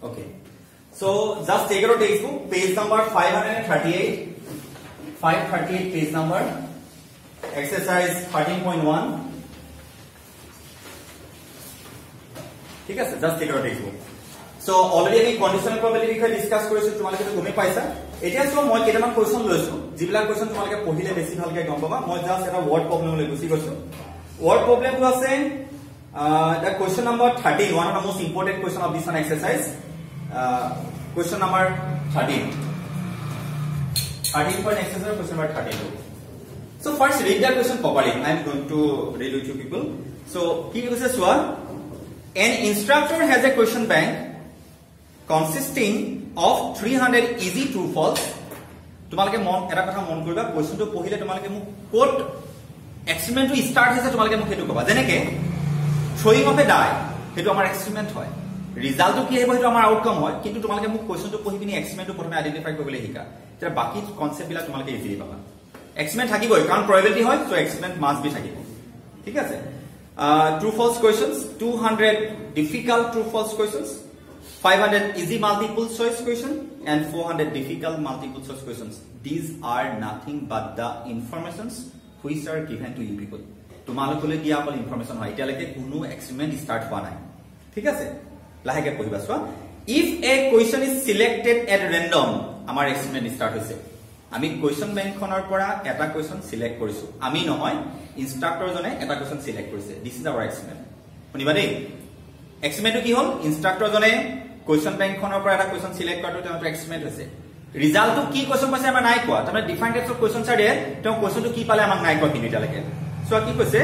Okay. So just take your textbook, page number 538. 538 page number. Exercise 13.1. ঠিক আছে, just take your textbook. So already আমি conditional probability বিষয়ে discuss কৰিছো, তোমালোকে তো গমে পাইছা। এতিয়া সো মই কেইটামান কোৱেশ্চন লৈছো, যিবিলা কোৱেশ্চন তোমালোকে পঢ়িলে বেছি ভালকে গম পাবা। মই জাস্ট এটা ওয়ার্ড প্রবলেম লৈ গুছি গৈছো। ওয়ার্ড প্রবলেম তো আছে the question number 13, one of the most important question of this one exercise. Question number 13. 13 point exercise, question number 32. So first read the question properly. I am going to read it to people. So here is this one. An instructor has a question bank consisting of 300 easy true false. তোমালকে মন এটা কথা মন কৰিবা, কোৱেশ্চনটো পঢ়িলে তোমালকে মোক coat এক্সপেৰিমেন্টটো start হৈছে, তোমালকে মোক হেতু কবা। যেনেকে throwing of a die, হেতু আমাৰ এক্সপেৰিমেন্ট হয়। ৰিজাল্টটো কি আহিব হেতু আমাৰ আউটকাম হয়, কিন্তু তোমালকে মোক কোৱেশ্চনটো পঢ়ি পিনি এক্সপেৰিমেন্টটো প্ৰথমে আইডেন্টিফাই কৰিবলৈ শিকা। তেতিয়া বাকি কনসেপ্ট বিলাক তোমালকে ইজিলি পাবা। এক্সপেৰিমেন্ট থাকিবই, কাৰণ probability হয়, সো এক্সপেৰিমেন্ট মাস্ট বি থাকিব। ঠিক আছে? True false questions, 200 difficult true false questions, 500 easy multiple choice question, and 400 difficult multiple choice questions. These are nothing but the informations which are given to you people. তোমালোকলৈ দিয়া অকল information হয়, এতিয়ালৈকে কোনো experiment start হোৱা নাই। ঠিক আছে, লাহেকে পঢ়িবা চোৱা। If A question is selected at random, আমাৰ এক্সপেৰিমেন্ট স্টাৰ্ট হৈছে। আমি কোৱেশ্চন বেংকখনৰ পৰা এটা কোৱেশ্চন সিলেক্ট কৰিছো, আমি নহয়, ইনষ্ট্ৰাক্টৰ জনে এটা কোৱেশ্চন সিলেক্ট কৰিছে। This is our experiment. শুনিবা দেই, এক্সপেৰিমেন্টটো কি হ'ল? ইনষ্ট্ৰাক্টৰ জনে কোৱেশ্চন বেংকখনৰ পৰা এটা কোৱেশ্চন সিলেক্ট কৰাটো তেওঁৰ এক্সপেৰিমেন্ট হৈছে। ৰিজাল্টটো কি কোৱেশ্চন পাইছে আমাৰ নাই কোৱা, তাৰমানে ডিফাৰেন্ট টাইপছ অফ কোৱেশ্চন আছে, তেওঁ কোৱেশ্চনটো কি পালে আমাক নাই কোৱা কিন্তু এতিয়ালৈকে। সো কি কৈছে?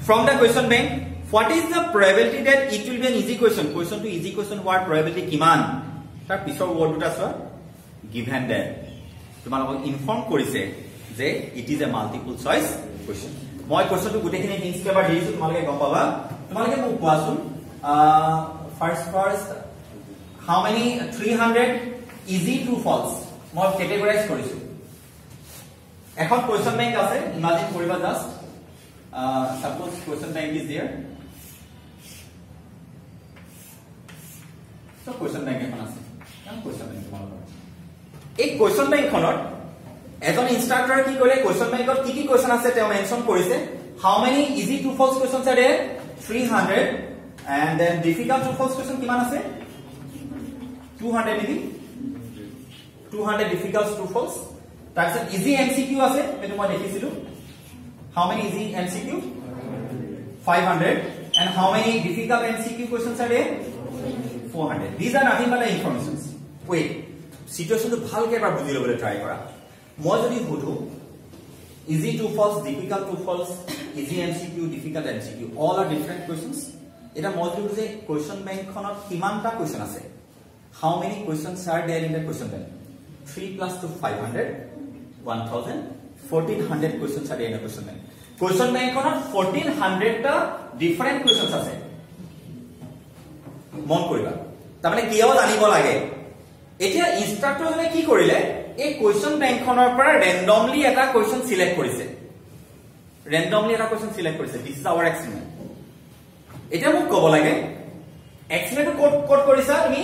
From the question bank, what is the probability that it will be an easy question? Question to easy question হোৱাৰ probability কিমান? তাৰ পিছৰ ওয়াৰ্ড দুটা চোৱা, given that তোমালোকক ইনফৰ্ম কৰিছে যে it is a multiple choice question. মই কোৱেশ্চনটো গুটেখিনি হিন্টস এবাৰ দিছো, তোমালোকে গম পাবা। তোমালোকে মোক কোৱাচোন, first how many 300 easy true false মই কেটেগৰাইজ কৰিছো। এখন কোৱেশ্চন বেংক আছে, ইমাজিন কৰিবা just, suppose question bank is there. So question bank এখন আছে, question bank তোমালোকৰ এই question bank খনত এজন ইনষ্ট্ৰাক্টৰ কি কৰে, question bankত কি কি কোৱেশ্চন আছে তেওঁ মেনশন কৰিছে। how many easy true false questions are there? 300, and then difficult true false question কিমান আছে? 200 নেকি? 200 difficult true false। তাৰপিছত easy MCQ আছে, এটো মই দেখিছিলো। how many easy MCQ? 500, and how many difficult MCQ questions are there? 400. These are nothing but the informations. Wait, situation to bhalke ebar bujhi lobole try kora. Moi jodi hodhu easy true false, difficult true false, easy MCQ, difficult MCQ, all are different questions. Eta moi jodi je question bank khonot kimanta question ase, how many questions are there in the question bank? 3 plus 2 500, 1000, 1400 questions are there in the question bank. Question bank khonot 1400 ta different questions ase, মন কৰিবা। তাৰমানে কিয় জানিব লাগে, এতিয়া instructor জনে কি কৰিলে, এই কোৱেশ্চন বেংকখনৰ পৰা ৰেন্ডমলি এটা কোৱেশ্চন সিলেক্ট কৰিছে, দিস ইজ আৱাৰ এক্সপেৰিমেন্ট। এতিয়া মোক ক'ব লাগে এক্সপেৰিমেন্টটো কোড কৰিছা তুমি,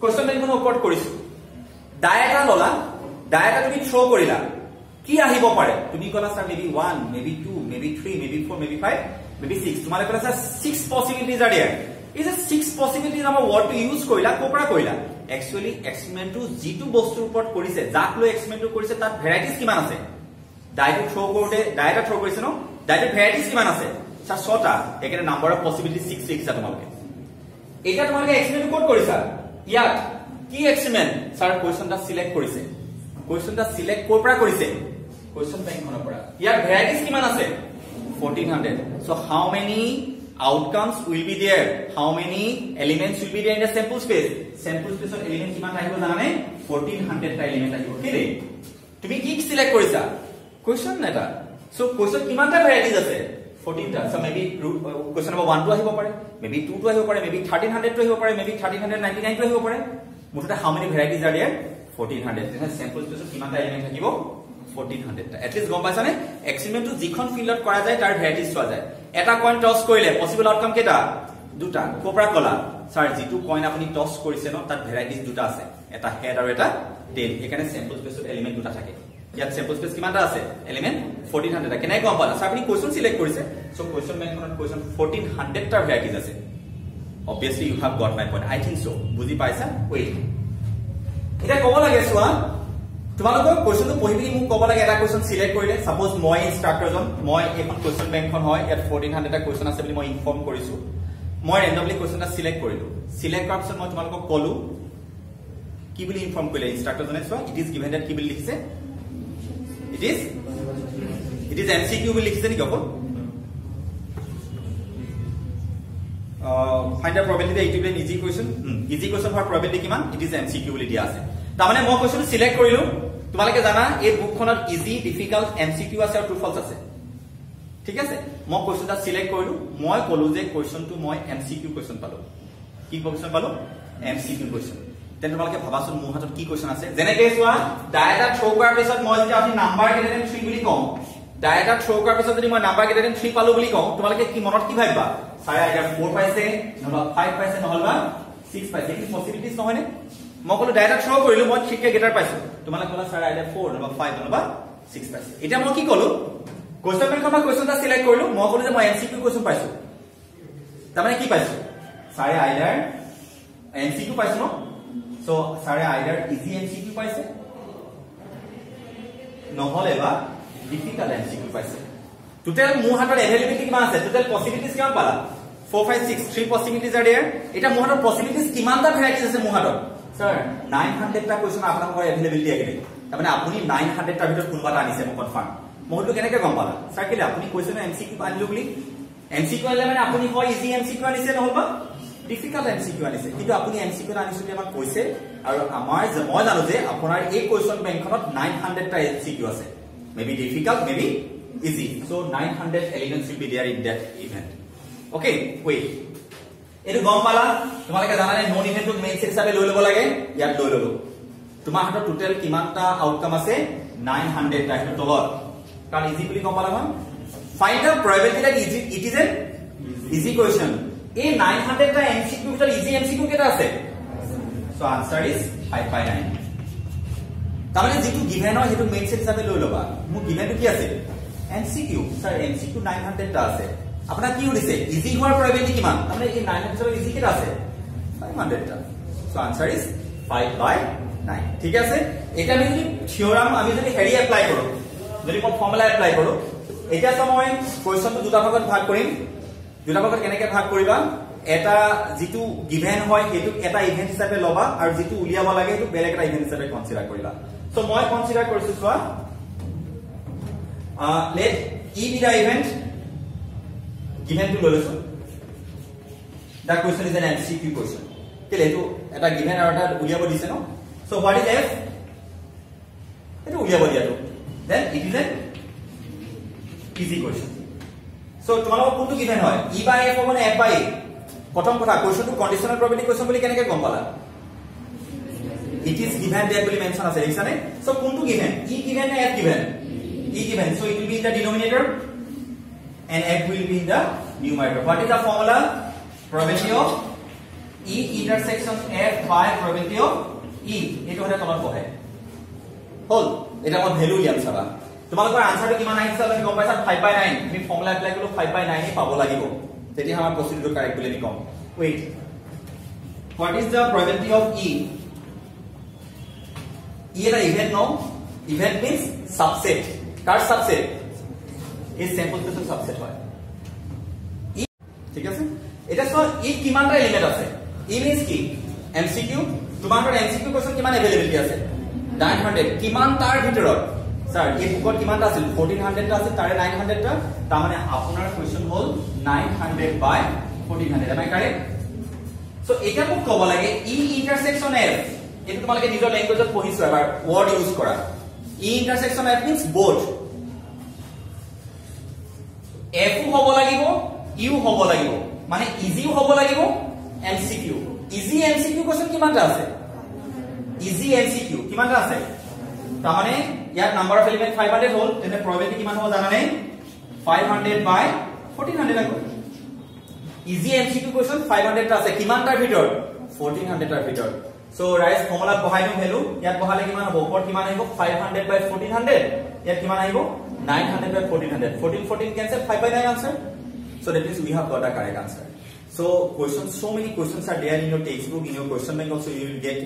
কোৱেশ্চন বেংকখনৰ ওপৰত কৰিছো, ডাই এটা ললা, ডাই এটা তুমি থ্ৰ কৰিলা, কি আহিব পাৰে? তুমি ক'লা sir maybe 1, maybe 2, maybe 3, maybe 4, maybe 5, maybe 6, তোমালে ক'লা sir 6 পসিবিলিটিজ are there. Is a 6 possibilities আমাৰ word to use কৰিলা, কোপৰা কৰিলা। Actually এক্সপেৰিমেন্টটো যিটো বস্তুৰ ওপৰত কৰিছে, যাক লৈ এক্সপেৰিমেন্টটো কৰিছে, তাত ভেৰাইটিজ কিমান আছে? ডাইটো থ্ৰ কৰোতে ডাইটা থ্ৰ কৰিছে ন, ডাইটো ভেৰাইটিজ কিমান আছে? স্যাৰ 6টা, একেটা নাম্বাৰ অফ পসিবিলিটি 6 লিখিছা তোমালোকে। এটা তোমালোকে এক্সপেৰিমেন্ট কোড কৰিছা, ইয়াত কি এক্সপেৰিমেন্ট? স্যাৰ কোৱেশ্চনটা সিলেক্ট কৰিছে, কোৱেশ্চনটা সিলেক্ট কোপৰা কৰিছে, কোৱেশ্চন বেংকখনৰ পৰা। ইয়াত ভেৰাইটিজ কিমান আছে? 1400. So how many outcomes will be there? How many elements will be there in the sample space? Sample space of element কিমান আহিব জানানে? 1400 টা এলিমেন্ট আহিব। কি ৰে তুমি কি সিলেক্ট কৰিছা? কোৱেশ্চন এটা। সো কোৱেশ্চন কিমানটা ভেৰাইটিজ আছে? 14টা। So maybe কোৱেশ্চন নম্বৰ 1 টো আহিব পাৰে, maybe 2 টো আহিব পাৰে, maybe 1300 টো আহিব পাৰে, maybe 1399 টো আহিব পাৰে। মুঠতে how many varieties are there? 1400. তেনে sample space কিমানটা এলিমেন্ট থাকিব? 1400 টা। এট লিস্ট গম পাইছানে? এক্সপেৰিমেন্টটো যিখন ফিল্ডত কৰা যায় তাৰ ভেৰাইটিজ চোৱা যায়। এটা কইন টস কৰিলে পসিবল আউটকাম কেটা? দুটা। কোপৰা কলা স্যাৰ যেটো কইন আপুনি টস কৰিছে ন তাত ভেৰাইটিজ দুটা আছে এটা হেড আৰু এটা টেইল এখানে স্যাম্পল স্পেসত এলিমেন্ট দুটা থাকে ইয়াত স্যাম্পল স্পেস কিমানটা আছে এলিমেন্ট 1400 কেনে গম পালা স্যার আপুনি কোৱেশ্চন সিলেক্ট কৰিছে সো কোৱেশ্চন বেংকনত কোৱেশ্চন 1400 টা ভেৰাইটিজ আছে obviously you have got my point I think so বুজি পাইছা wait এটা কব লাগে সোৱা তোমালোকৰ কোৱেশ্চনটো পঢ়িবি মোক কব লাগে এটা কোৱেশ্চন সিলেক্ট কৰিলে সাপোজ মই ইনস্ট্ৰাক্টৰজন মই এখন কোৱেশ্চন বেংকখন হয় ইয়াত 1400 টা কোৱেশ্চন আছে বুলি মই ইনফৰ্ম কৰিছো মই ৰেন্ডমলি কোৱেশ্চনটা সিলেক্ট কৰিলো সিলেক্ট কৰাৰ পিছত মই তোমালোকক কলো কি বুলি ইনফৰ্ম কৰিলে ইনস্ট্ৰাক্টৰজনে সোৱা ইট ইজ গিভেন দ্যাট কি বুলি লিখিছে it is MCQ বুলি লিখিছে নেকি অকল find the probability that it will be an easy question for probability কিমান it is MCQ বুলি দিয়া আছে তাৰমানে মই কোৱেশ্চন সিলেক্ট কৰিলো তোমালোকে জানা এই বুকখনত ইজি ডিফিকাল্ট MCQ আছে আৰু ট্ৰু ফলছ আছে ঠিক আছে মই কোৱেশ্চনটা সিলেক্ট কৰিলো মই কলো যে কোৱেশ্চনটো মই MCQ কোৱেশ্চন পালো কি কোৱেশ্চন পালো MCQ কোৱেশ্চন তেন তোমালোকে ভাবাচোন মোৰ হাতত কি কোৱেশ্চন আছে যেনেকৈ চোৱা ডাটা থ্ৰো কৰাৰ পিছত মই যদি আপুনি নাম্বাৰ গ্ৰেটাৰ দেন 3 বুলি কওঁ ডাটা থ্ৰো কৰাৰ পিছত যদি মই নাম্বাৰ গ্ৰেটাৰ দেন 3 পালো বুলি কওঁ তোমালোকে কি মনত কি ভাবিবা সাৰে আইডাৰ 4 পাইছে নহবা 5 পাইছে নহবা 6 পাইছে কি পসিবিলিটিজ নহয়নে মই কলো ডাটা থ্ৰো কৰিলো মই 3 কে গ্ৰেটাৰ পাইছো তোমালোকে কলা সাৰে আইডাৰ 4 নহবা 5 নহবা 6 পাইছে এটা মই কি কলো কোৱেশ্চন বেংকৰ পৰা কোৱেশ্চনটা সিলেক্ট কৰিলো মই কলো যে মই MCQ কোৱেশ্চন পাইছো তাৰমানে কি পাইছো সাৰে আইডাৰ MCQ পাইছো ন So, sorry, either easy MCQ paise, নহলে বা difficult MCQ paise. Total মোৰ হাতৰ availability কিমান আছে? Total possibilities কিমান পালা? 4 5 6 3 possibilities are there. এটা মোৰ হাতৰ possibilities কিমানটা varieties আছে মোৰ হাতৰ? Sir, 900 টা question আপোনালোকৰ availability আছে। তাৰমানে আপুনি 900 টা ভিতৰত কোনবাটা আনিছে মই কনফাৰ্ম। মইটো কেনেকৈ গম পালা? স্যাৰ কেলে আপুনি কৈছে না MCQ আনিলো বুলি? MCQ আনিলে মানে আপুনি হয় easy MCQ আনিছে নহবা difficult MCQ আনিছে কিন্তু আপুনি MCQ আনিছে বুলি আমাক কৈছে আৰু আমাৰ মই জানো যে আপোনাৰ এই কোৱেশ্চন বেংকখনত 900 টা MCQ আছে maybe difficult maybe easy so 900 elements will be there in that event okay wait এটো গম পালা তোমালোকে জানানে নন ইভেন্টটো মেইন সেট হিচাপে লৈ লব লাগে ইয়াত লৈ ললো তোমাৰ হাতত টোটাল কিমানটা আউটকাম আছে 900 টা হেটো তলত কাৰণ ইজি বুলি গম পালা মই find the probability that it is an easy question এই 900 টা MCQ ভিতৰত ইজি MCQ কেটা আছে সো আনসাৰ ইজ 5/9 তাৰমানে যেটো গিভেন হয় হেতু মেইন সেট হিচাপে লৈ লবা মোৰ গিভেনটো কি আছে MCQ স্যাৰ MCQ 900 টা আছে আপোনাৰ কি উদিছে ইজি হোৱাৰ probability কিমান তাৰমানে এই 900 ৰ ইজি কেটা আছে 500 টা সো আনসাৰ ইজ 5/9 ঠিক আছে এটা আমি যদি থিওৰাম আমি যদি হেৰি এপ্লাই কৰো যদি মই ফৰ্মুলা এপ্লাই কৰো এটা সময় কোৱেশ্চনটো দুটা ভাগত ভাগ কৰিম দুটা ভাগত কেনেকৈ ভাগ কৰিবা এটা যেটো গিভেন হয় হেতু এটা ইভেন্ট হিচাপে লবা আৰু যেটো উলিয়াব লাগে হেতু বেলেগ এটা ইভেন্ট হিচাপে কনসিডাৰ কৰিবা সো মই কনসিডাৰ কৰিছো সোৱা let e be the event given to লৈছো the question is an MCQ question কেলে এটো এটা গিভেন আৰু এটা উলিয়াব দিছে ন সো what is f এটো উলিয়াব দিয়াটো then it is an easy question So, তোমালোকৰ কোনটো গিভেন হয় e by f মানে f by a প্ৰথম কথা কোৱেশ্চনটো কন্ডিশনাল প্ৰবাবিলিটি কোৱেশ্চন বুলি কেনেকৈ গম পালা it is given there বুলি মেনশন আছে দেখিছানে সো কোনটো গিভেন e given নে f given e given so it will be in the denominator and f will be in the numerator what is the formula probability of e intersection f by probability of e এটো হলে তলত বহে হল এটা মই value Liam চাবা তোমালোকৰ আনসাৰটো কিমান আহিছে আমি গম পাইছা 5/9 আমি ফৰ্মুলা এপ্লাই কৰিলো 5/9 ই পাব লাগিব তেতিয়া আমাৰ প্ৰসিডিউৰ কাৰেক্ট বুলি আমি কম wait what is the probability of e এটা ইভেন্ট নো ইভেন্ট means subset কাৰ subset এই স্যাম্পল স্পেসৰ subset হয় e ঠিক আছে এটা সো e কিমানটা এলিমেন্ট আছে e means কি MCQ তোমাকৰ MCQ কোৱেশ্চন কিমান अवेलेबिलिटी আছে 900 কিমান তাৰ ভিতৰত স্যাৰ এই বুকত কিমানটা আছিল 1400 টা আছে তাৰে 900 টা তাৰ মানে আপোনাৰ কোৱেশ্চন হল 900 by 1400 am I correct so এটা মোক কব লাগে e intersection f এটো তোমালোকে নিজৰ ল্যাঙ্গুৱেজত পঢ়িছো এবাৰ ওয়াৰ্ড ইউজ কৰা e intersection f means both f হ'ব লাগিব u হ'ব লাগিব মানে easy হ'ব লাগিব MCQ easy MCQ কোৱেশ্চন কিমানটা আছে easy MCQ কিমানটা আছে তাৰমানে ইয়াৰ নাম্বাৰ অফ এলিমেন্ট 500 হল তেনে probability কিমান হ'ব জানা নাই 500 বাই 1400 আগো ইজি এমসিকিউ কোৱেশ্চন 500 টা আছে কিমান টাৰ ভিতৰত 1400 টাৰ ভিতৰত সো ৰাইজ ফৰ্মুলা বহাই দিও ভ্যালু ইয়াত বহালে কিমান হ'ব ওপৰত কিমান আহিব 500 বাই 1400 ইয়াত কিমান আহিব 900 by 1400 14 cancel 5 by 9 answer so that means we have got a correct answer so questions so many questions are there in your textbook in your question bank also you will get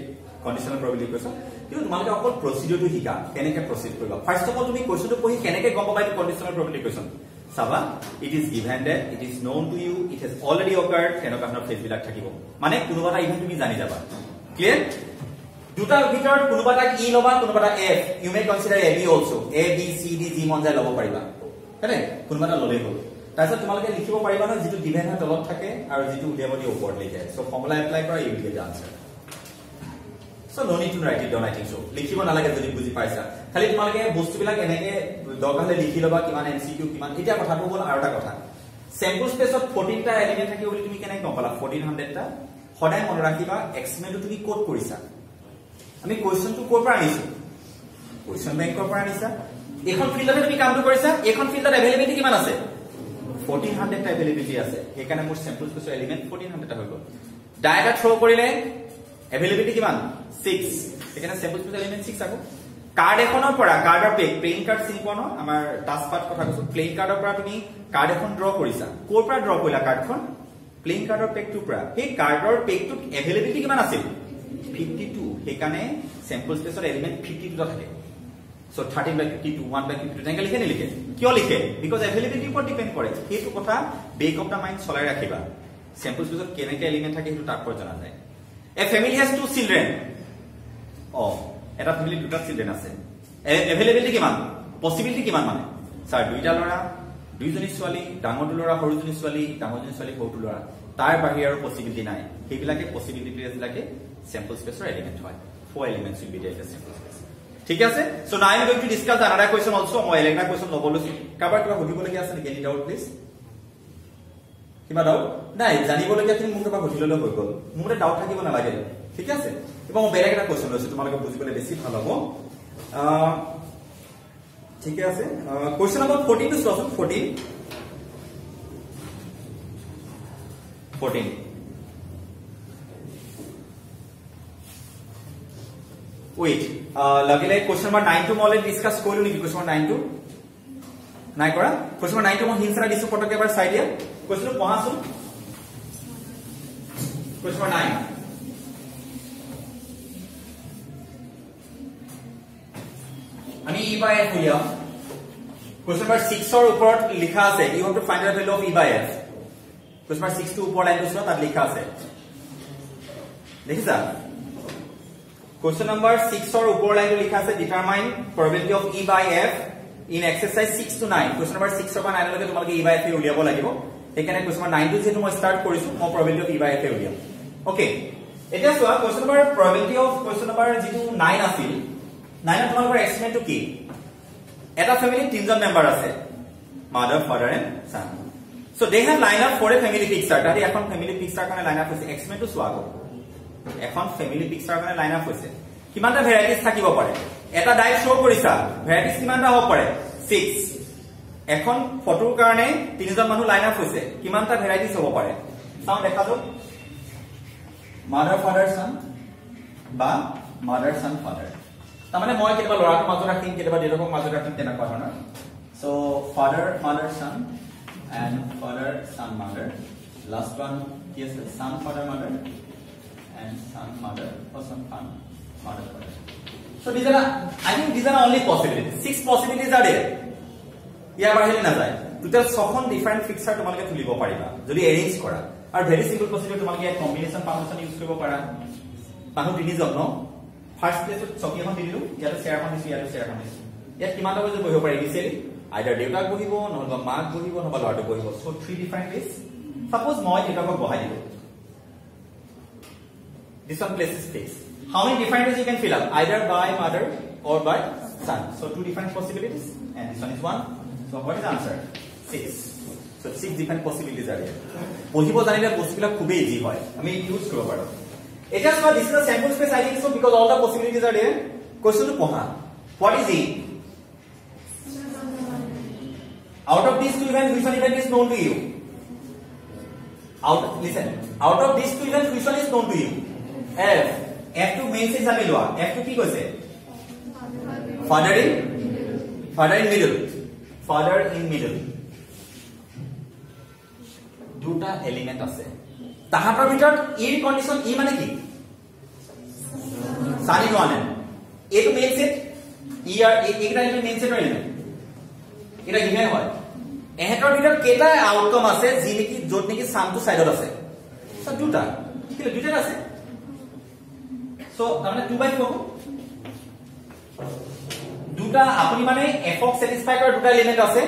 conditional probability question you তোমালোকে অকল procedure to শিকা কেনেকৈ proceed কৰিবা first of all তুমি question to পঢ়ি কেনেকৈ গম পাবা conditional probability question Saba, it is given that it is known to you, it has already occurred, তেনেকুৱা ধৰণৰ ফেজ বিলাক থাকিব মানে কোনোবাটা ইভেন্ট তুমি জানি যাবা ক্লিয়াৰ দুটা ভিতৰত কোনোবাটা ই লবা কোনোবাটা if you may consider A B also A B C D G মন যায় লব পাৰিবা হেনে কোনোবাটা ললে হ'ল তাৰপিছত তোমালোকে লিখিব পাৰিবা ন যেটো গিভেন হয় তলত থাকে আৰু যেটো উলিয়াব দিয়ে ওপৰত লিখে সো ফৰ্মুলা এপ্লাই কৰা you will get answer So no need to write it down I think so. লিখিব নালাগে যদি বুজি পাইছা। খালি তোমালোকে বস্তুবিলাক এনেকে দৰকাৰলে লিখি লবা কিমান এমসিকিউ কিমান এটা কথাটো বল আৰু এটা কথা। স্যাম্পল স্পেসত 14 টা এলিমেন্ট থাকিব বুলি তুমি কেনে গম পালা 1400 টা সদায় মন ৰাখিবা এক্সপেৰিমেন্টটো তুমি কোড কৰিছা। আমি কোৱেশ্চনটো কোৰ পৰা আনিছো। কোৱেশ্চন বেংকৰ পৰা আনিছা। এখন ফিল্ডতে তুমি কামটো কৰিছা। এখন ফিল্ডত अवेलेबिलिटी কিমান আছে 1400 টা अवेलेबिलिटी আছে। সেইকাৰণে মোৰ স্যাম্পল স্পেসৰ এলিমেন্ট 1400 টা হৈ গ'ল। ডাটা থ্ৰো কৰিলে अवेलेबिलिटी কিমান 6 এখানে স্যাম্পল স্পেস এলিমেন্ট 6 আকো কাৰ্ড এখনৰ পৰা কাৰ্ডৰ পেক প্লেইং কাৰ্ড চিনপন আমাৰ টাস্ক পাৰ্ট কথা কৈছো প্লেইং কাৰ্ডৰ পৰা তুমি কাৰ্ড এখন ড্ৰ কৰিছা কোৰ পৰা ড্ৰ কৰিলা কাৰ্ডখন প্লেইং কাৰ্ডৰ পেকটো পৰা এই কাৰ্ডৰ পেকটো अवेलेबिलिटी কিমান আছিল 52 সেইকাৰণে স্যাম্পল স্পেসৰ এলিমেন্ট 52 টা থাকে সো 13 বাই 52 1 বাই 52 তেনেকৈ লিখে নিলিখে কিয় লিখে বিকজ अवेलेबिलिटी ওপৰত ডিপেন্ড কৰে সেইটো কথা বেক অফ দা মাইন্ড চলাই ৰাখিবা স্যাম্পল স্পেসত কেনেকৈ এলিমেন্ট থাকে সেইটো তাকৰ জনা যায় A family has 2 children. Oh, এটা ফ্যামিলি দুটা চিলড্রেন আছে अवेलेबिलिटी কিমান পসিবিলিটি কিমান মানে স্যার দুইটা লৰা দুইজনী ছোৱালী ডাঙৰটো লৰা সৰুজনী ছোৱালী ডাঙৰজনী ছোৱালী সৰুটো লৰা তাৰ বাহিৰে আৰু পসিবিলিটি নাই সেইবিলাকে পসিবিলিটিবিলাকে স্যাম্পল স্পেসৰ এলিমেন্ট হয় 4 elements will be there in the sample space ঠিক আছে so now I am going to discuss another question also মই এলেগা কোৱেশ্চন লবলৈ কাবাৰ কিবা সুধিবলগীয়া আছে নেকি এনি ডাউট প্লিজ কিবা ডাউট নাই জানিবলগীয়া তুমি মোক কিবা সুধিললৈ হৈ গ'ল মোৰ ডাউট থাকিব নালাগে ঠিক আছে এবং বেলেগ এটা কোৱেশ্চন লৈছো তোমালোকে বুজিবলৈ বেছি ভাল হ'ব ঠিক আছে কোৱেশ্চন নম্বৰ 14 টু 14 wait লাগিলে কোৱেশ্চন নম্বৰ 9 টু মই ডিসকাস কৰিলো নেকি কোৱেশ্চন নম্বৰ 9 টু নাই কৰা কোৱেশ্চন নম্বৰ 9 টু মই হিন্সৰা দিছো পটকে এবাৰ চাই দিয়া কোৱেশ্চন পঢ়াছো কোৱেশ্চন নম্বৰ 9 আমি e by f উলিয়াম কোৱেশ্চন নম্বৰ 6 ৰ ওপৰত লিখা আছে you have to find the value of e by f question number 6 টো ওপৰ লাইনটো চোৱা তাত লিখা আছে দেখিছা কোৱেশ্চন নম্বৰ 6 ৰ ওপৰ লাইনটো লিখা আছে determine probability of e by f in exercise 6 to 9 question number 6 ৰ পৰা 9 লৈকে তোমালোকে e by f উলিয়াব লাগিব এখানে কোৱেশ্চন নম্বৰ 9 টো যেটো মই স্টাৰ্ট কৰিছো মই probability of e by f উলিয়াম ওকে এতিয়া চোৱা question number probability of question number যেটো 9 আছিল 9 ৰ তোমালোকৰ এক্সপেৰিমেন্টটো কি এটা ফ্যামিলি তিনজন মেম্বাৰ আছে mother father and son so they have line up for a family picture তাতে এখন family picture কাৰণে লাইন আপ হৈছে এক্সপেৰিমেন্টটো চোৱা গো এখন family picture কাৰণে লাইন আপ হৈছে কিমানটা ভেৰাইটিজ থাকিব পাৰে এটা ডাইট শো কৰিছা ভেৰাইটিজ কিমানটা হ'ব পাৰে 6 এখন ফটোৰ কাৰণে তিনজন মানুহ লাইন আপ হৈছে কিমানটা ভেৰাইটিজ হ'ব পাৰে চাও দেখা যাও mother father son বা mother son father তামানে মই কেতিয়াবা লৰাটোৰ মাজত ৰাখিম কেতিয়াবা দেউতাকৰ মাজত ৰাখিম তেনেকুৱা ধৰণৰ so father mother son and father son mother last one কি আছে son father mother and son mother or son fan mother father so this are I think this are only possibilities 6 possibilities are there ইয়াৰ বাহিৰে নাযায় total 6খন different fixer তোমালোকে তুলিব পাৰিবা যদি arrange কৰা আৰু ভেৰি সিম্পল প্ৰসিডিউৰ তোমালোকে কম্বিনেশন পাৰমিশন ইউজ কৰিব পাৰা মানুহ তিনিজন ন ফাৰ্স্ট প্লেসত চকী এখন দিলু ইয়াতে চেয়াৰ এখন দিছো ইয়াতে চেয়াৰ এখন দিছো ইয়াত কিমানটা বজে বহিব পাৰে ইনিশিয়ালি আইদাৰ দেউতাক বহিব নহবা মাক বহিব নহবা লৰাটো বহিব সো 3 ডিফাৰেন্ট প্লেস সাপোজ মই দেউতাকক বহাই দিলো this one place is fixed how many different ways you can fill up either by mother or by son so 2 different possibilities and this one is 1 so what is the answer 6 so 6 different possibilities are there বহিব জানিলে বস্তুবিলাক খুবই easy হয় আমি use কৰিব পাৰো It is for this is a sample space I think so because all the possibilities are there. Question to Poha. What is E? Out of these two events, which one event is known to you? listen, out of these two events which one is known to you? F to main says আমি লোৱা F to কি কৈছে father in middle দুটা element আছে তাহাতৰ ভিতৰত ইৰ condition ই মানে কি sun in one এইটো মেইন সেট ই আর এইটা মেইন সেটৰ এলিমেন্ট এটা গিভেন হয় এহেতৰ ভিতৰত কেটা আউটকাম আছে যি নেকি যত নেকি সামটো সাইডত আছে সো দুটা ঠিক আছে দুটা আছে সো মানে 2/4 দুটা আপুনি মানে f অফ স্যাটিসফাই কৰা দুটা এলিমেন্ট আছে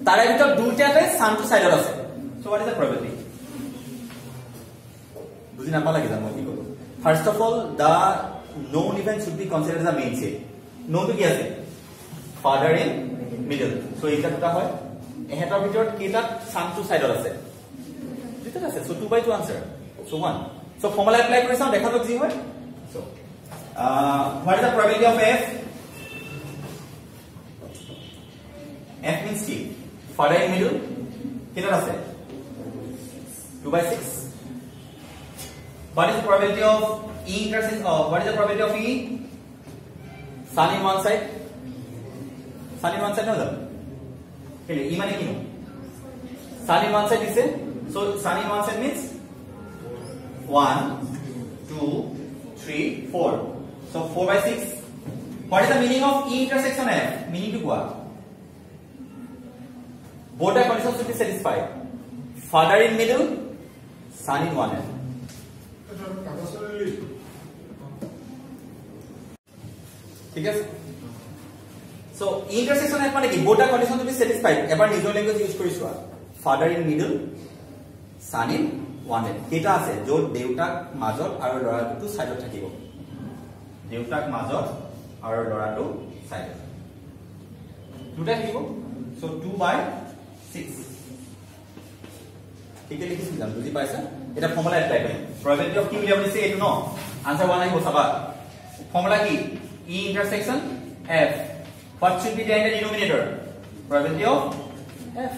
তাৰে ভিতৰত দুটাতে সামটো সাইডত আছে সো হোৱাট ইজ দ্য প্ৰবাবিলিটি বুজি নাপা লাগি যাম কি কৰো first of all the known event should be considered as a main set known to কি আছে father in middle so এটা দুটা হয় এহেতৰ ভিতৰত কেটা সামটো সাইডত আছে দুটা আছে so 2/2 answer so 1 so formula apply কৰি চাও দেখা যাওক কি হয় so what is the probability of f means কি father in middle কেটা আছে 2/6 what is the probability of E intersection what is the probability of E sun in one side no kele E mane kino sun in one side is so sun in one side means 1 2 3 4 so 4/6 what is the meaning of E intersection F meaning to what both the conditions should be satisfied father in middle sun in one end ঠিক আছে so intersection এর মানে কি both the condition to be satisfied এবাৰ নিজৰ language use কৰিছো father in middle son in one end কেটা আছে যত দেউতাক মাজত আৰু লৰাটো সাইডত থাকিব দেউতাক মাজত আৰু লৰাটো সাইডত দুটা থাকিব so 2/6 ঠিক আছে লিখিছো জানো বুজি পাইছা এটা ফৰ্মুলা এপ্লাই কৰিম probability of কি বুলি আপুনি এটো ন আনসাৰ 1 আহিব চাবা ফৰ্মুলা কি E intersection F. What should be there in the denominator? Probability of F.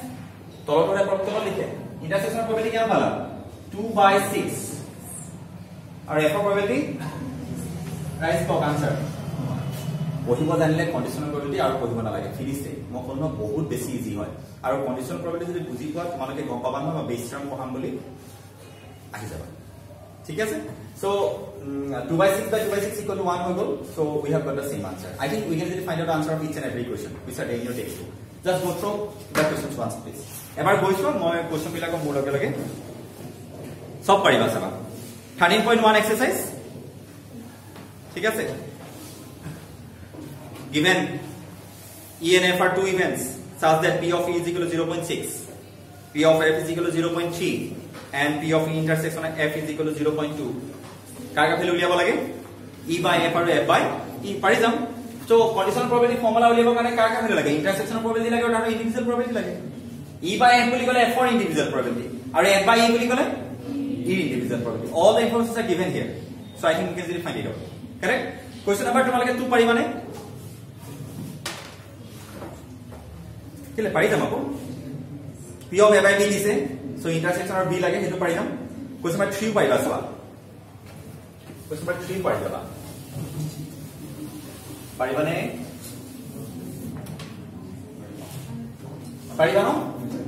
তলটোৰে প্ৰত্যেক লিখে intersection probability কিমান পালা 2/6 আৰু F probability ৰাইট কক আনসাৰ পঢ়িব জানিলে কন্ডিশনাল probability আৰু পঢ়িব নালাগে ফিনিছে মই কোন বহুত বেছি ইজি হয় আৰু কন্ডিশনাল probability যদি বুজি পোৱা তোমালোকে গম পাবা নহয় বেস টার্ম পঢ়াম বুলি আহি যাবা ঠিক আছে so 2/6 by 2/6 equal to 1 হৈ গল so we have got the same answer I think we can really find out the answer of each and every question which are there in your textbook just go through the questions once please এবাৰ গৈছো মই question বিলাক মোৰ লগে লগে সব পাৰিবা চাবা 13.1 এক্সারসাইজ ঠিক আছে given E and F are two events such that P of E is equal to 0.6 P of F is equal to 0.3 and P of E intersection F is equal to 0.2 কাগা value উলিয়াব লাগে E by F আৰু F by E পাৰি যাম so conditional probability formula উলিয়াব কাৰণে কাগা value লাগে intersection probability লাগে আৰু individual probability লাগে E by F বুলি ক'লে F for individual probability আৰু F by E বুলি ক'লে E individual probability all the information are given here so I think you can easily find it out correct question number তোমালোকে 2 পাৰি মানে কেলে পাৰি যাম আকৌ P of A by B দিছে so intersection of B লাগে হেতু পাৰি যাম question number 3 পাইবা চোৱা question number 3 পাৰি যাবা পাৰিবানে পাৰিবা ন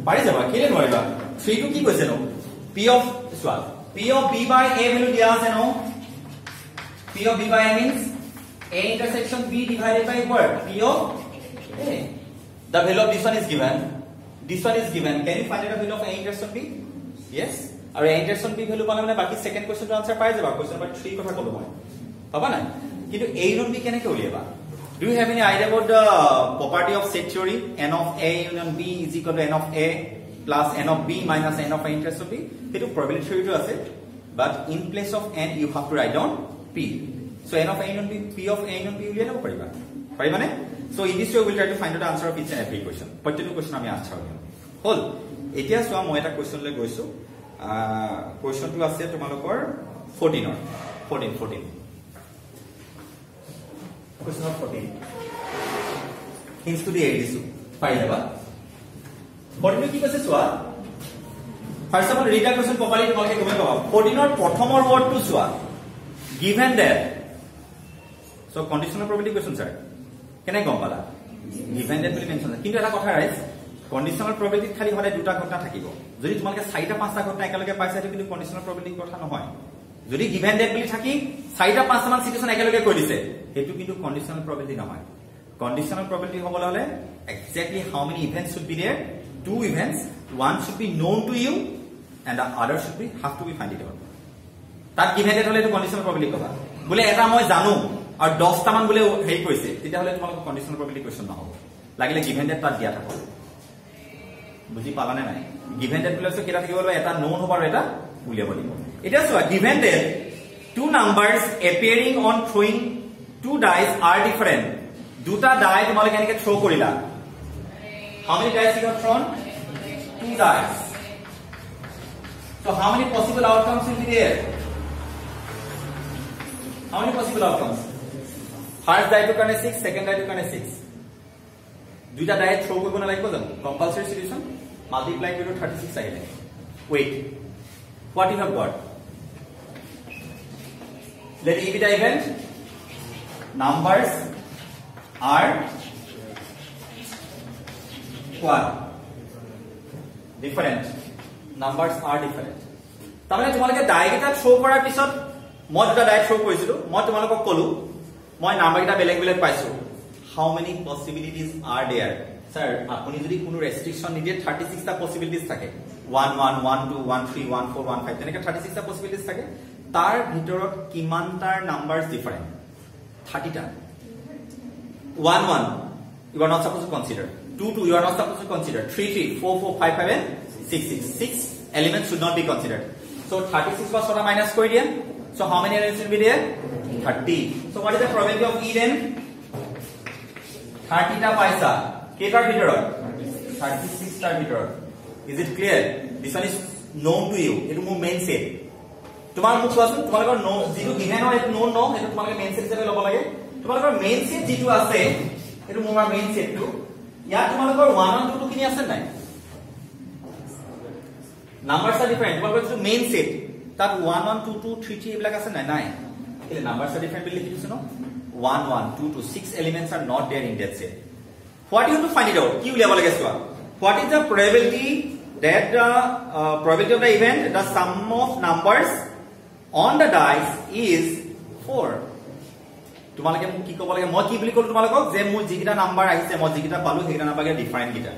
পাৰি যাবা কেলে নোৱাৰিবা 3 টো কি কৈছে ন P of চোৱা P of B by A value দিয়া আছে ন P of B by A means A intersection B divided by what P of A the value of this one is given can you find out the value of A intersection B yes আৰু A intersection B value পালে মানে বাকি second question টো answer পাই যাবা question number 3 কথা কলো মই পাবা না কিন্তু A union B কেনেকৈ উলিয়াবা do you have any idea about the property of set theory n of A union B is equal to n of A plus n of B minus n of A intersection B এটো probability theory টো আছে but in place of n you have to write down P so n of A union B P of A union B উলিয়াব পাৰিবা পাৰিবানে so in this way we will try to find out the answer of each and every question প্ৰত্যেকটো question আমি answer দিম হল এতিয়া সোয়া মই এটা question লৈ গৈছো কোশ্চন টো আছে তোমালোকৰ 14 question of 14 hints to the এডিছো পাই যাবা 14 কি কৈছে সোয়া First of all, read the question properly. তোমালোকে কমেন্ট পাবা 14 ৰ প্ৰথমৰ ওয়াৰ্ডটো চোৱা given that. So conditional probability question sir কেনে গম পালা given that বুলি মেনশন কিন্তু এটা কথা ৰাইজ conditional probability খালি হলে দুটা ঘটনা থাকিব যদি তোমালোকে চাৰিটা পাঁচটা ঘটনা একেলগে পাইছা কিন্তু conditional probability কথা নহয় যদি given that বুলি থাকি চাৰিটা পাঁচটা মান সিচুৱেচন একেলগে কৈ দিছে হেতু কিন্তু conditional probability নহয় conditional probability হবলে হলে exactly how many events should be there two events one should be known to you and the other should be have to be find it out তাত given that হলে এটো conditional probability কথা বলে এটা মই জানো আৰু 10 টা মান বলে হেই কৈছে তেতিয়া হলে তোমালোকৰ conditional probability question নহব লাগিলে given that তাত দিয়া থাকক বুজি পালানে নাই given that বলে কেটা থাকিব এটা known হ'ব আৰু এটা উলিয়াব দিব এটা চোৱা given that two numbers appearing on throwing two dice are different দুটা die তোমালোকে এনেকে থ্রো কৰিলা how many dice you have thrown two dice so how many possible outcomes will be there how many possible outcomes first die to karne 6 second die to karne 6 দুইটা die throw কৰিব নালাগিব জানো compulsory solution multiply কৰি 36 আহিলে wait what you have got let it be the event numbers are what different numbers are different তামানে তোমালোকে ডাই গিটা শো কৰাৰ পিছত মই দুটা ডাই শো কৰিছিলো মই তোমালোকক কলো মই নাম্বাৰ গিটা বেলেগ বেলেগ পাইছো how many possibilities are there sir আপুনি যদি কোনো ৰেষ্ট্ৰিকশন নিদিয়ে 36 টা পসিবিলিটিজ থাকে 1 1 1 2 1 3 1 4 1 5 তেনেকে 36 টা পসিবিলিটিজ থাকে তাৰ ভিতৰত কিমানটাৰ নাম্বাৰস ডিফাৰেন্ট 30 টা 1 1 you are not supposed to consider 2 2 you are not supposed to consider 3 3 4 4 5 5 and 6 6 6 elements should not be considered so 36 was sort of minus koi dia so how many elements will be there 30 so what is the probability of E then 30 ta paisa ketar bhitorot 36 tar bhitorot is it clear this one is known to you etu mo main set তোমার মুখ কোৱাচোন তোমালোকৰ নো যেটো given হয় এটো known ন এটো তোমালোকে main set হিচাপে লব লাগে তোমালোকৰ main set যেটো আছে এটো মোৰ main set টো ইয়া তোমালোকৰ 1 1 2 2 কিনি আছে নাই numbers are different তোমালোকৰ যেটো main set তাত 1 1 2 2 3 3 এবিলাক আছে নাই নাই এলে numbers are different বুলি লিখিছো ন 1 1 2 2 6 elements are not there in that set what you have to find it out কি উলিয়াব লাগে চোৱা what is the probability that the probability of the event the sum of numbers on the dice is 4 তোমালোকে মোক কি কব লাগে মই কি বুলি কলো তোমালোকক যে মোৰ যিকিটা নাম্বাৰ আহিছে মই যিকিটা পালো সেইকিটা নাম্বাৰকে ডিফাৰেন্ট কিটা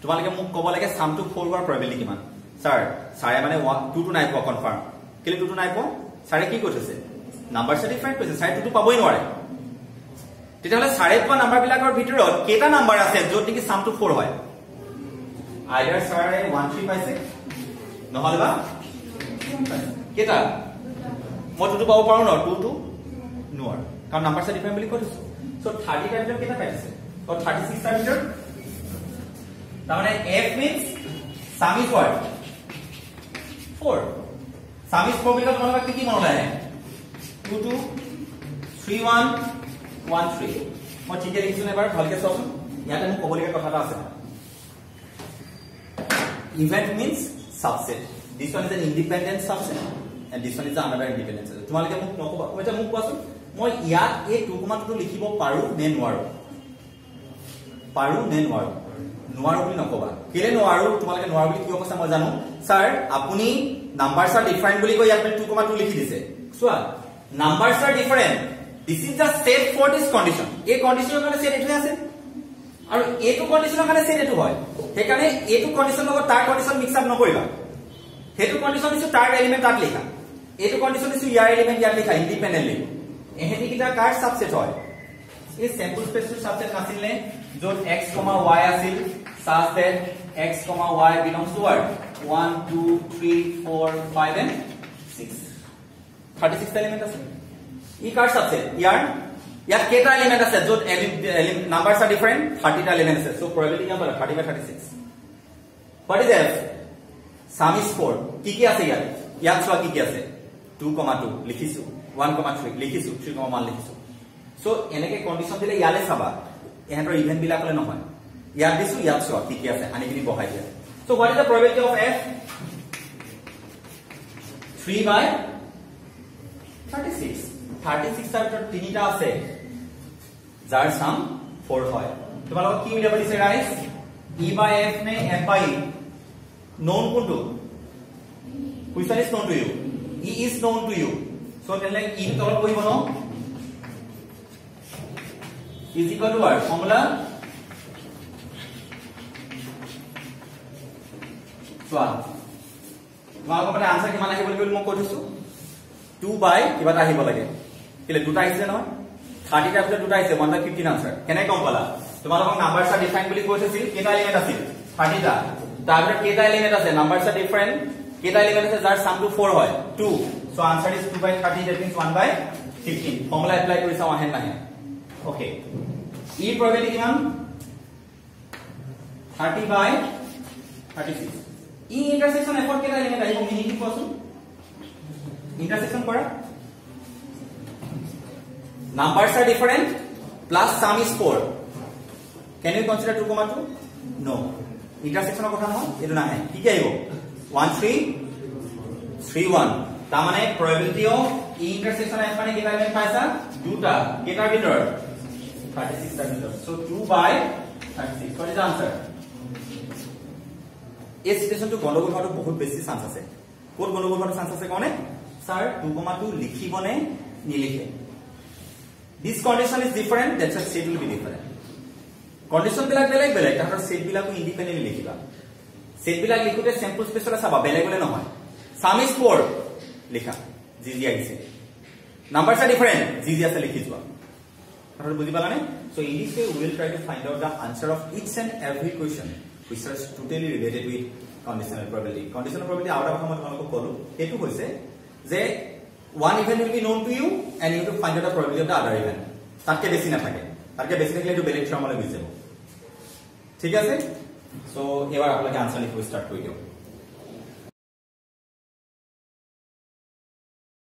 তোমালোকে মোক কব লাগে সাম টু 4 হোৱাৰ probability কিমান স্যাৰ সাৰে মানে 2 2 নাই পোৱা কনফাৰ্ম কেলে 2 2 নাই পোৱা সাৰে কি কৈছে নাম্বাৰছ ডিফাৰেন্ট কৈছে সাৰে 2 2 পাবই নোৱাৰে তেতিয়াহলে সাৰে পোৱা নাম্বাৰ বিলাকৰ ভিতৰত কেটা নাম্বাৰ আছে যত নেকি সাম টু 4 হয় আইদাৰ সাৰে 1 3 পাইছে নহলে বা কেটা মই 2 2 পাব পাৰো ন 2 2 নোৱাৰ কাৰণ নাম্বাৰস ডিফাৰেন্ট বুলি কৈছো সো 30 টা ভিতৰত কেটা পাইছে তো 36 টা ভিতৰত তাৰমানে f means sum is what 4 sum is 4 বিলত তোমালোক কি মনত আহে 2 2 3 1 1 3 মই ঠিকে লিখিছো এবাৰ ভালকে চাওচোন ইয়াতে মোক কবলিকা কথাটা আছে event means subset this one is an independent subset and this one is another independent subset তোমালোকে মোক নকবা ওইটা মোক কোৱাচোন মই ইয়াত এই 2,2 লিখিব পাৰো নে নোৱাৰো নোৱাৰো বুলি নকবা কেলে নোৱাৰো তোমালোকে নোৱাৰো বুলি কিয় কৈছা মই জানো স্যাৰ আপুনি নাম্বাৰস আৰ ডিফাৰেন্ট বুলি কৈ ইয়াত 2,2 লিখি দিছে চোৱা numbers are different this is the set for this condition এই কন্ডিশনৰ কাৰণে সেট এটো আছে আৰু এটো কন্ডিশনৰ কাৰণে সেট এটো হয় হেকাৰণে এটো কন্ডিশন লগত তাৰ কন্ডিশন মিক্স আপ নকৰিবা হেতু কন্ডিশন দিছো তাৰ এলিমেন্ট তাত লিখা এটো কন্ডিশন দিছো ইয়াৰ এলিমেন্ট ইয়াত লিখা ইন্ডিপেন্ডেন্টলি এহেতি কিটা কাৰ সাবসেট হয় এই স্যাম্পল স্পেসৰ সাবসেট আছিল নে যত x, y আছিল such that x, y belongs to what 1 2 3 4 5 and 6 36 element আছে ই কাৰ সাবসেট ইয়াৰ কেটা এলিমেন্ট আছে যত নাম্বাৰস are different 30 টা এলিমেন্ট আছে সো probability কিমান পালা 30 by 36 what is f sum is 4 কি আছে ইয়াত চোৱা কি আছে 2 2 লিখিছো 1 3 লিখিছো 3 1 লিখিছো সো এনেকে কন্ডিশন দিলে ইয়ালে চাবা এহেতৰ ইভেন্ট বিলাকলে নহয় ইয়াত দিছো ইয়াত চোৱা কি আছে আনিকিনি বহাই দিয়া so what is the probability of f 3 by 36 36 তাৰ ভিতৰত তিনিটা আছে যাৰ সাম 4 হয় তোমালোকক কি উলিয়াব দিছে গাইস e by f নে f by e known কোনটো which one is known to you e is known to you so then like e তলত কৰিব ন is equal to what formula so তোমালোকৰ মানে আনসাৰ কিমান আহিব লাগিব মই কৈ দিছো 2 by কিবা আহিব লাগে কিলে দুটা আহিছে নহয় 30 টা ভিতৰত দুটা আহিছে 1 by 15 আনসাৰ কেনে কম পালা তোমালোকক নাম্বাৰছ আৰ ডিফাইন বুলি কৈছিল কেটা এলিমেন্ট আছিল 30 টা তাৰ ভিতৰত কেটা এলিমেন্ট আছে নাম্বাৰছ আৰ ডিফাৰেন্ট কেটা এলিমেন্ট আছে যাৰ সাম টু 4 হয় 2 so answer is 2 by 30 that means 1 by 15 formula apply কৰি চাও আহে নাহে ওকে ই probability কিমান 30 by 36 ই ইন্টারসেকশন এফর্ট কেটা এলিমেন্ট আহিব মিনিং কি কোৱাচোন intersection কৰা numbers are different plus sum is 4 can you consider 2,2 no intersection কথা নহয় এটো নাহে কি কি আহিব 1 3 3 1 তাৰ মানে probability of intersection f মানে কেটা এলিমেন্ট পাইছা দুটা কেটাৰ ভিতৰত 36 তাৰ ভিতৰত so 2 by 36 what is the answer এই সিচুৱেচনটো গণ্ডগোল হোৱাটো বহুত বেছি চান্স আছে কোন গণ্ডগোল হোৱাৰ চান্স আছে কোনে Sir, 2,2 লিখিবনে নিলিখে this condition is different that's why set will be different condition বিলাক বেলেগ বেলেগ তাহতৰ set বিলাকো ইন্ডিপেন্ডেন্টলি লিখিবা set বিলাক লিখোতে sample space ৰ চাবা বেলেগ বেলেগ নহয় sum is 4 লিখা জিজি আহিছে numbers are different জিজি আছে লিখি যোৱা তাহতৰ বুজি পালানে so in this way we will try to find out the answer of each and every question which is totally related with conditional probability out of সময় তোমালোকক কলো এটো হৈছে যে one event will be known to you and you have to find out the probability of the other event তাতকে বেশি না থাকে তাতকে বেশি থাকলে একটু বেলেগ ফর্মুলা বুঝে যাব ঠিক আছে সো এবার আপনাকে আনসার লিখতে স্টার্ট করে দিও